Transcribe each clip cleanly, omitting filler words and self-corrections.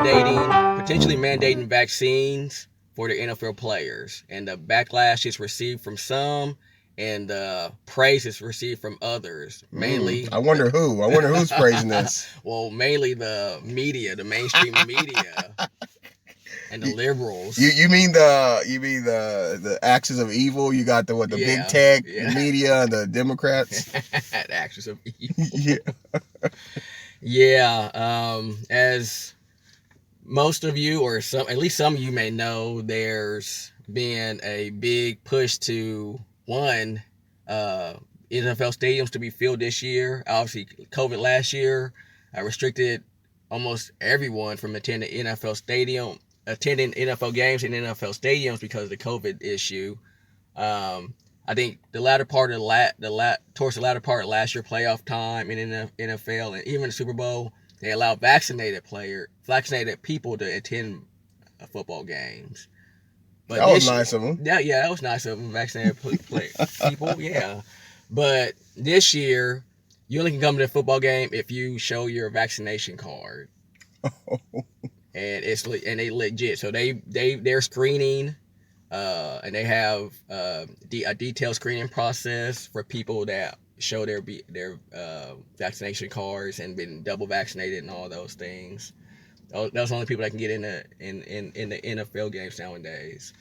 potentially mandating vaccines for the NFL players, and the backlash is received from some, and the praise is received from others. I wonder who. I wonder who's praising this. Well, mainly the media, the mainstream media, and the liberals. You mean the axis of evil? You got the big tech, the media, and the Democrats. The axis of evil. Yeah. As most of you, or at least some of you may know, there's been a big push to NFL stadiums to be filled this year. Obviously, COVID last year restricted almost everyone from attending NFL games in NFL stadiums because of the COVID issue. I think the latter part of towards the latter part of last year playoff time in the NFL and even the Super Bowl, they allowed vaccinated people to attend football games. But that was nice of them. Yeah, that was nice of them. Vaccinated people, yeah. But this year, you only can come to the football game if you show your vaccination card. And they legit. So they're screening, and they have a detailed screening process for people that show their vaccination cards and been double vaccinated and all those things. Those are the only people that can get in the NFL games nowadays.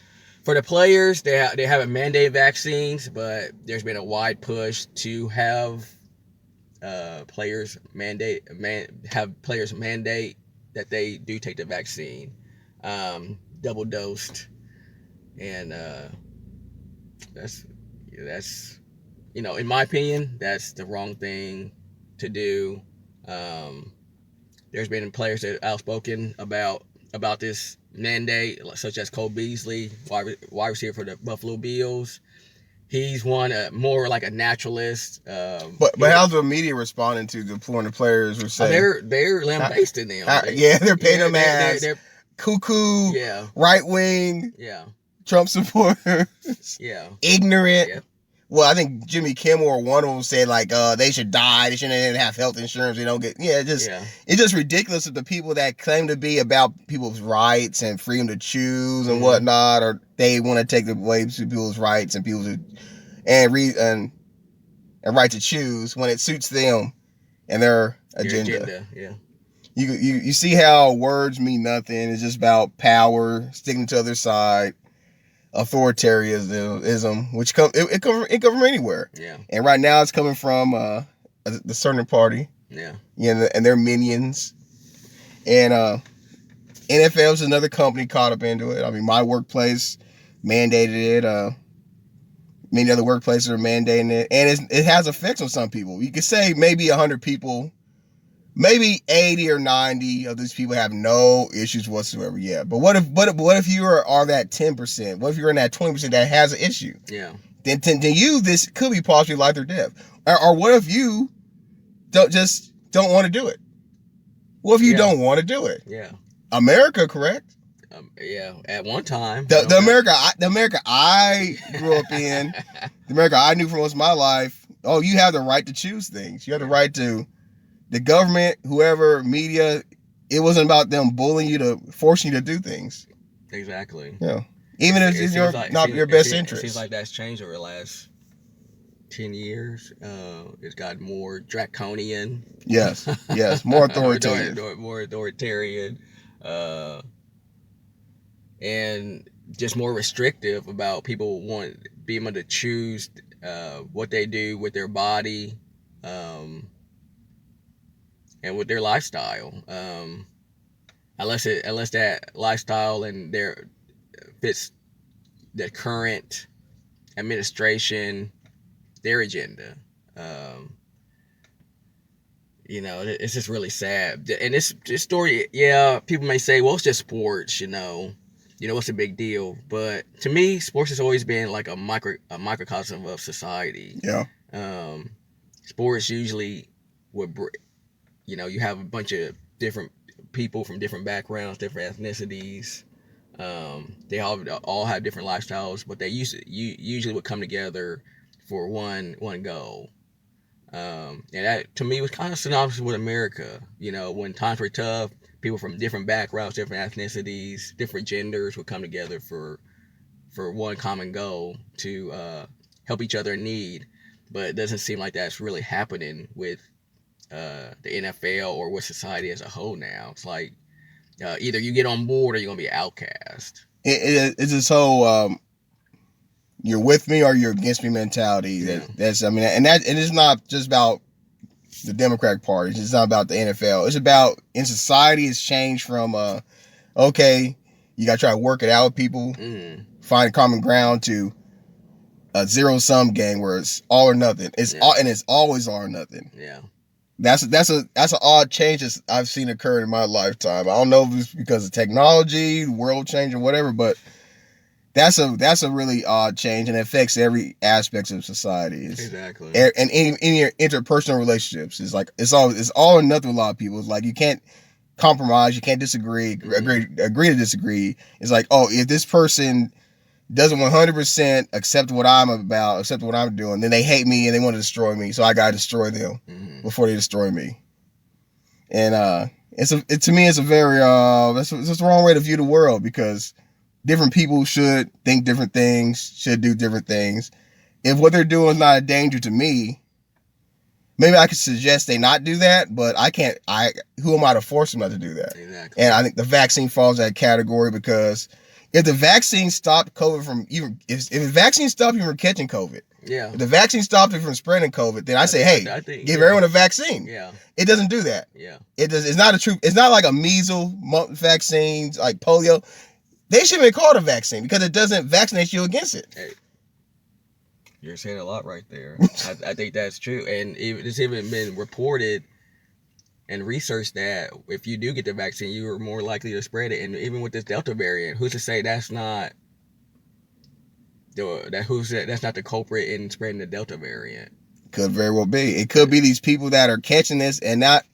For the players, they haven't mandated vaccines, but there's been a wide push to have players mandate that they do take the vaccine, double dosed, and that's in my opinion, that's the wrong thing to do. There's been players that are outspoken about this mandate, such as Cole Beasley, wide receiver for the Buffalo Bills. He's more like a naturalist. But how's the media responding to the Florida players were saying? They're lambasting them. They're painting them as cuckoo, right wing, Trump supporters, ignorant. Yeah. Well, I think Jimmy Kimmel or one of them said they should die. They shouldn't have health insurance. They don't get. It's just ridiculous that the people that claim to be about people's rights and freedom to choose and whatnot, or they want to take away people's rights and and right to choose when it suits them and their agenda. Yeah. You see how words mean nothing. It's just about power, sticking to the other side. Authoritarianism, which it come from anywhere. Yeah. And right now it's coming from the certain party. Yeah. And their minions. And NFL's another company caught up into it. I mean, my workplace mandated it. Many other workplaces are mandating it, and it has effects on some people. You could say maybe 100 people. Maybe 80 or 90 of these people have no issues whatsoever. Yeah, but what if you are that 10%? What if you're in that 20% that has an issue? Yeah. Then to you, this could be possibly life or death. Or what if you don't want to do it? What if you don't want to do it? Yeah. America, correct? At one time. The America I grew up in, the America I knew for most of my life. Oh, you have the right to choose things. You have the right to. The government, whoever, media, it wasn't about them bullying you to forcing you to do things. Exactly. Yeah. Even if it's not your best interest. It seems like that's changed over the last 10 years. It's gotten more draconian. Yes. More authoritarian. More authoritarian. And just more restrictive about people being able to choose what they do with their body. And with their lifestyle, unless that lifestyle and their fits the current administration, their agenda, it's just really sad. And this story, people may say, well, it's just sports, what's the big deal? But to me, sports has always been like a microcosm of society. Yeah. Sports usually would. You have a bunch of different people from different backgrounds, different ethnicities. They all have different lifestyles, but they usually would come together for one goal. And that, to me, was kind of synonymous with America. When times were tough, people from different backgrounds, different ethnicities, different genders would come together for one common goal to help each other in need. But it doesn't seem like that's really happening with the NFL or with society as a whole now. It's like either you get on board or you're gonna be an outcast. It's this whole you're with me or you're against me mentality. Yeah. That's and it's not just about the Democratic Party. It's not about the NFL. It's about in society. It's changed from okay, you gotta try to work it out with people, find a common ground, to a zero-sum game where it's all or nothing. It's always all or nothing. Yeah. That's an odd change that I've seen occur in my lifetime. I don't know if it's because of technology, world change, or whatever, but that's a really odd change, and it affects every aspect of society. Exactly. And in your interpersonal relationships, it's like it's all or nothing with a lot of people. It's like you can't compromise, you can't disagree, agree to disagree. It's like, oh, if this person doesn't 100% accept what I'm about, accept what I'm doing, then they hate me and they want to destroy me, so I gotta destroy them before they destroy me. And to me it's a very that's the wrong way to view the world, because different people should think different things, should do different things. If what they're doing is not a danger to me, maybe I could suggest they not do that, but I can't. Who am I to force them not to do that? Exactly. And I think the vaccine falls in that category, because if the vaccine stopped COVID from even, if the vaccine stopped you from catching COVID, if the vaccine stopped you from spreading COVID, then I say, hey, give everyone a vaccine. Yeah. It doesn't do that. Yeah. It's not a true. It's not like a measles vaccines, like polio. They shouldn't be called a vaccine because it doesn't vaccinate you against it. Hey, you're saying a lot right there. I think that's true, and it's even been reported and research that if you do get the vaccine, you are more likely to spread it. And even with this Delta variant, who's to say that's not the culprit in spreading the Delta variant? Could very well be. It could be these people that are catching this, and not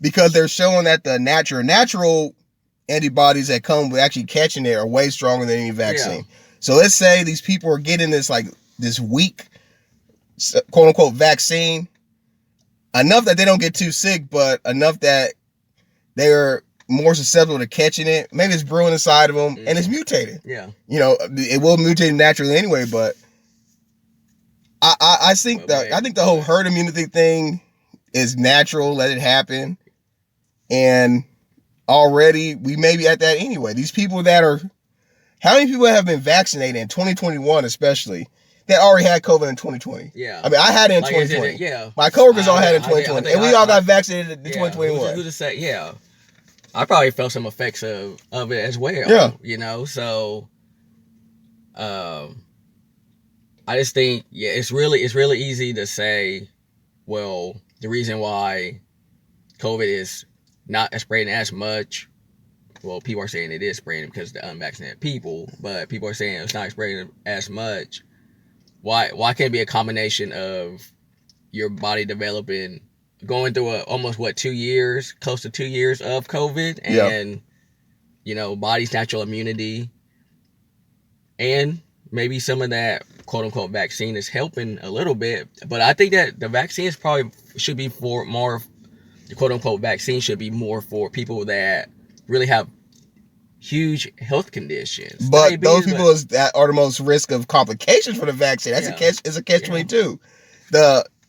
because they're showing that the natural antibodies that come with actually catching it are way stronger than any vaccine. Yeah. So let's say these people are getting this weak, quote unquote, vaccine. Enough that they don't get too sick, but enough that they're more susceptible to catching it. Maybe it's brewing inside of them and it's mutated. Yeah. It will mutate naturally anyway, but I think the whole herd immunity thing is natural. Let it happen. And already we may be at that anyway. These people how many people have been vaccinated in 2021 especially, that already had COVID in 2020. Yeah. I mean, I had it in 2020. My coworkers all had it in 2020. And we all got vaccinated in 2021. Who's to say? Yeah. I probably felt some effects of it as well. Yeah. So I just think, it's really easy to say, well, the reason why COVID is not spreading as much, well, people are saying it is spreading because of the unvaccinated people, but people are saying it's not spreading as much. Why can't it be a combination of your body going through almost 2 years, close to 2 years of COVID, and body's natural immunity, and maybe some of that quote unquote vaccine is helping a little bit. But I think that the vaccine should be for more, the quote unquote vaccine should be more for people that really have huge health conditions. But those people that are the most risk of complications for the vaccine. That's a catch-22.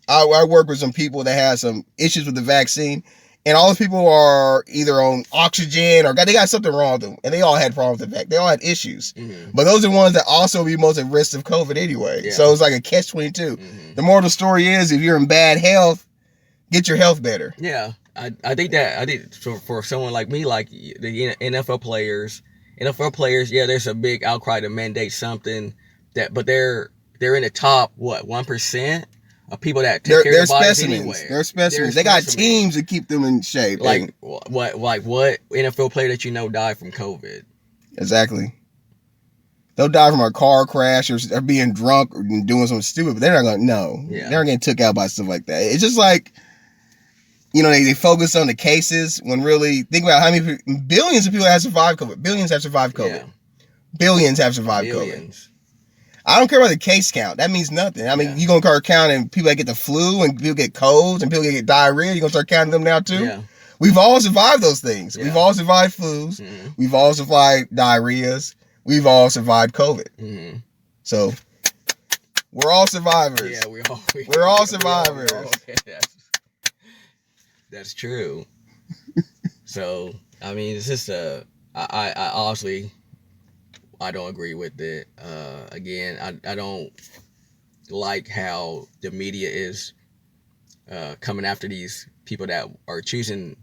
I work with some people that have some issues with the vaccine, and all those people are either on oxygen or they got something wrong with them, and they all had problems with the vaccine. They all had issues. Mm-hmm. But those are the ones that also be most at risk of COVID anyway. Yeah. So it's like a catch-22. Mm-hmm. The moral of the story is, if you're in bad health, get your health better. Yeah. I think for someone like me, like the NFL players, there's a big outcry to mandate something but they're in the top 1% of people that take care of their bodies anyway. They're specimens. They got teams to keep them in shape. Like what NFL player that died from COVID? Exactly. They'll die from a car crash or being drunk or doing something stupid, but they're not gonna know. Yeah. They're not getting took out by stuff like that. It's just like, they focus on the cases when really, think about how many billions of people have survived COVID. Billions have survived COVID. Yeah. Billions have survived COVID. I don't care about the case count. That means nothing. I mean, you're going to start counting people that get the flu and people get colds and people that get diarrhea. You're going to start counting them now too? Yeah. we've all survived those things. Yeah. We've all survived flus. Mm-hmm. We've all survived diarrheas. We've all survived COVID. Mm-hmm. So we're all survivors. Yeah, we're all survivors. That's true. So I mean, it's just I honestly, I don't agree with it. Again, I don't like how the media is coming after these people that are choosing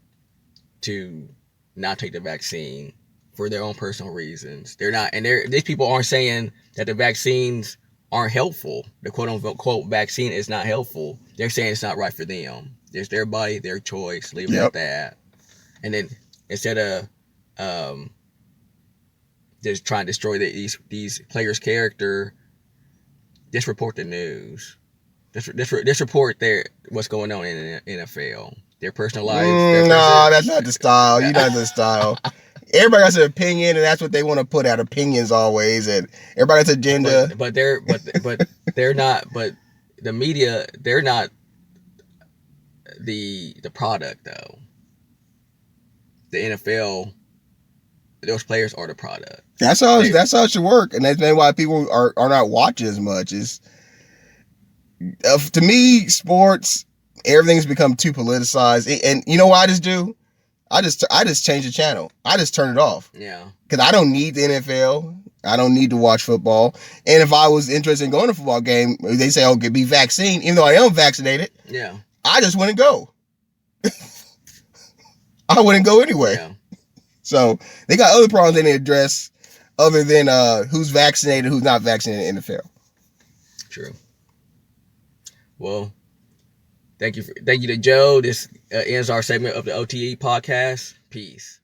to not take the vaccine for their own personal reasons. They're not, and these people aren't saying that the vaccines aren't helpful. The quote unquote vaccine is not helpful. They're saying it's not right for them. It's their body, their choice. Leave it at that. And then instead of just trying to destroy these players' character, just report the news. Just report what's going on in the NFL. Their personal lives. No, that's not the style. You know the style. Everybody has an opinion, and that's what they want to put out. Opinions always, and everybody has an agenda. But they're not. But the media, they're not the product though. The NFL, those players are the product. That's how it should work, and that's why people are not watching as much. Is to me, sports, everything's become too politicized, and you know what I just do? I just change the channel. I just turn it off. Yeah. Because I don't need the NFL. I don't need to watch football. And if I was interested in going to a football game, they say, "Okay, be vaccinated," even though I am vaccinated. Yeah. I just wouldn't go. I wouldn't go anyway. Yeah. So they got other problems they need to address other than who's vaccinated, who's not vaccinated in the NFL. True. Well, thank you to Joe. This ends our segment of the OTE podcast. Peace.